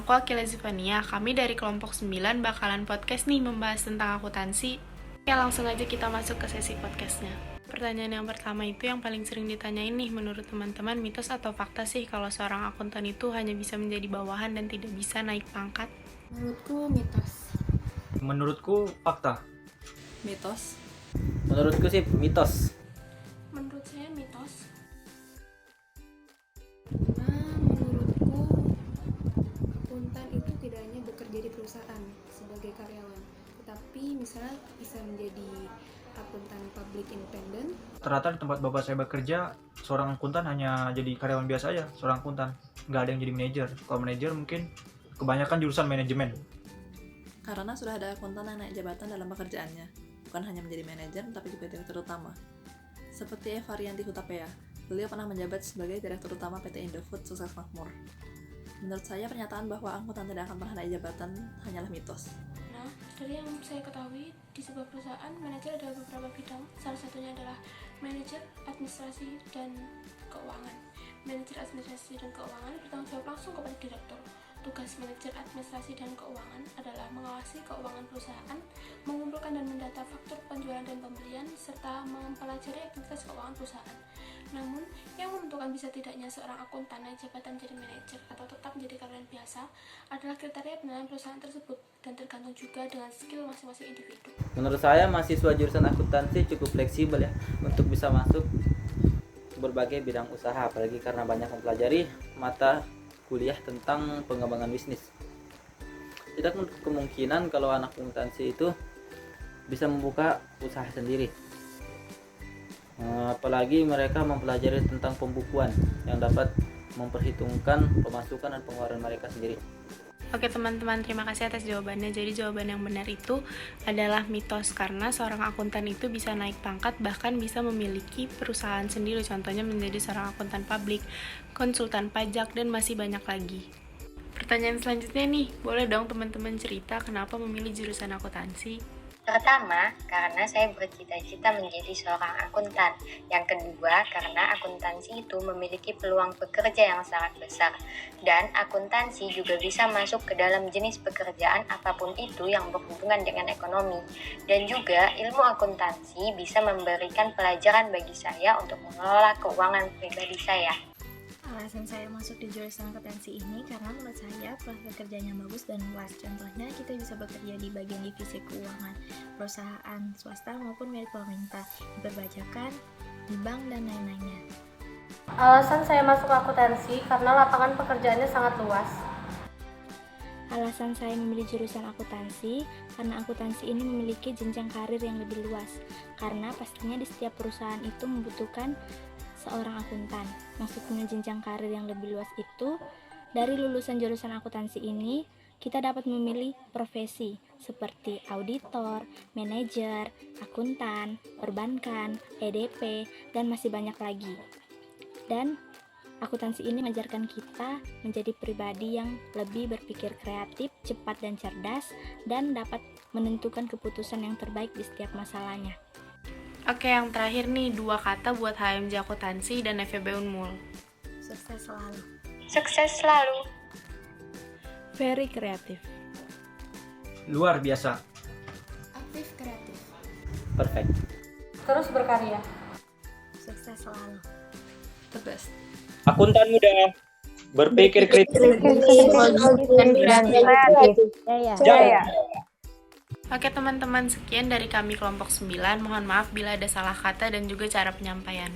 aku Akila Zifania. Kami dari kelompok 9 bakalan podcast nih membahas tentang akuntansi. Oke, langsung aja kita masuk ke sesi podcastnya. Pertanyaan yang pertama itu yang paling sering ditanyain nih, menurut teman-teman mitos atau fakta sih kalau seorang akuntan itu hanya bisa menjadi bawahan dan tidak bisa naik pangkat? Menurutku mitos. Menurutku fakta. Mitos. Menurutku sih mitos. Menurut saya mitos. Menurutku akuntan itu tidak hanya bekerja di perusahaan sebagai karyawan, tetapi misalnya bisa menjadi akuntan public independent. Ternyata di tempat bapak saya bekerja, seorang akuntan hanya jadi karyawan biasa aja, seorang akuntan. Nggak ada yang jadi manajer. Kalau manajer mungkin kebanyakan jurusan manajemen. Karena sudah ada akuntan yang naik jabatan dalam pekerjaannya, bukan hanya menjadi manajer, tapi juga direktur utama. Seperti Eva Rianti Hutapea, beliau pernah menjabat sebagai direktur utama PT Indofood Sukses Makmur. Menurut saya, pernyataan bahwa akuntan tidak akan pernah naik jabatan hanyalah mitos. Nah, dari yang saya ketahui, di sebuah perusahaan, manajer ada beberapa bidang. Salah satunya adalah manajer administrasi dan keuangan. Manajer administrasi dan keuangan bertanggung jawab langsung kepada direktur. Tugas manajer administrasi dan keuangan adalah mengawasi keuangan perusahaan, mengumpulkan dan mendata faktur penjualan dan pembelian, serta mempelajari aktivitas keuangan perusahaan. Namun, yang menentukan bisa tidaknya seorang akuntan naik jabatan menjadi manajer atau tetap menjadi karyawan biasa adalah kriteria penilaian perusahaan tersebut dan tergantung juga dengan skill masing-masing individu. Menurut saya mahasiswa jurusan akuntansi cukup fleksibel ya untuk bisa masuk berbagai bidang usaha, apalagi karena banyak mempelajari mata kuliah tentang pengembangan bisnis. Tidak menutup kemungkinan kalau anak akuntansi itu bisa membuka usaha sendiri. Apalagi mereka mempelajari tentang pembukuan yang dapat memperhitungkan pemasukan dan pengeluaran mereka sendiri. Oke teman-teman, terima kasih atas jawabannya. Jadi jawaban yang benar itu adalah mitos, karena seorang akuntan itu bisa naik pangkat, bahkan bisa memiliki perusahaan sendiri, contohnya menjadi seorang akuntan publik, konsultan pajak, dan masih banyak lagi. Pertanyaan selanjutnya nih, boleh dong teman-teman cerita kenapa memilih jurusan akuntansi? Pertama, karena saya bercita-cita menjadi seorang akuntan. Yang kedua, karena akuntansi itu memiliki peluang pekerja yang sangat besar. Dan akuntansi juga bisa masuk ke dalam jenis pekerjaan apapun itu yang berhubungan dengan ekonomi. Dan juga ilmu akuntansi bisa memberikan pelajaran bagi saya untuk mengelola keuangan pribadi saya. Alasan saya masuk di jurusan akuntansi ini karena menurut saya prospek kerjanya bagus dan luas. Contohnya kita bisa bekerja di bagian divisi keuangan, perusahaan swasta maupun milik pemerintah, di perpajakan, di bank, dan lain-lainnya. Alasan saya masuk akuntansi karena lapangan pekerjaannya sangat luas. Alasan saya memilih jurusan akuntansi karena akuntansi ini memiliki jenjang karir yang lebih luas. Karena pastinya di setiap perusahaan itu membutuhkan seorang akuntan. Maksudnya jenjang karir yang lebih luas itu, dari lulusan jurusan akuntansi ini, kita dapat memilih profesi seperti auditor, manajer, akuntan, perbankan, EDP, dan masih banyak lagi. Dan akuntansi ini mengajarkan kita menjadi pribadi yang lebih berpikir kreatif, cepat dan cerdas, dan dapat menentukan keputusan yang terbaik di setiap masalahnya. Oke, yang terakhir nih, 2 kata buat HMJ Akuntansi dan FEB Unmul. Sukses selalu. Sukses selalu. Very kreatif. Luar biasa. Aktif kreatif. Perfect. Terus berkarya. Sukses selalu. The best. Akuntan muda berpikir kritis. Jaya. Oke teman-teman, sekian dari kami kelompok 9. Mohon maaf bila ada salah kata dan juga cara penyampaian.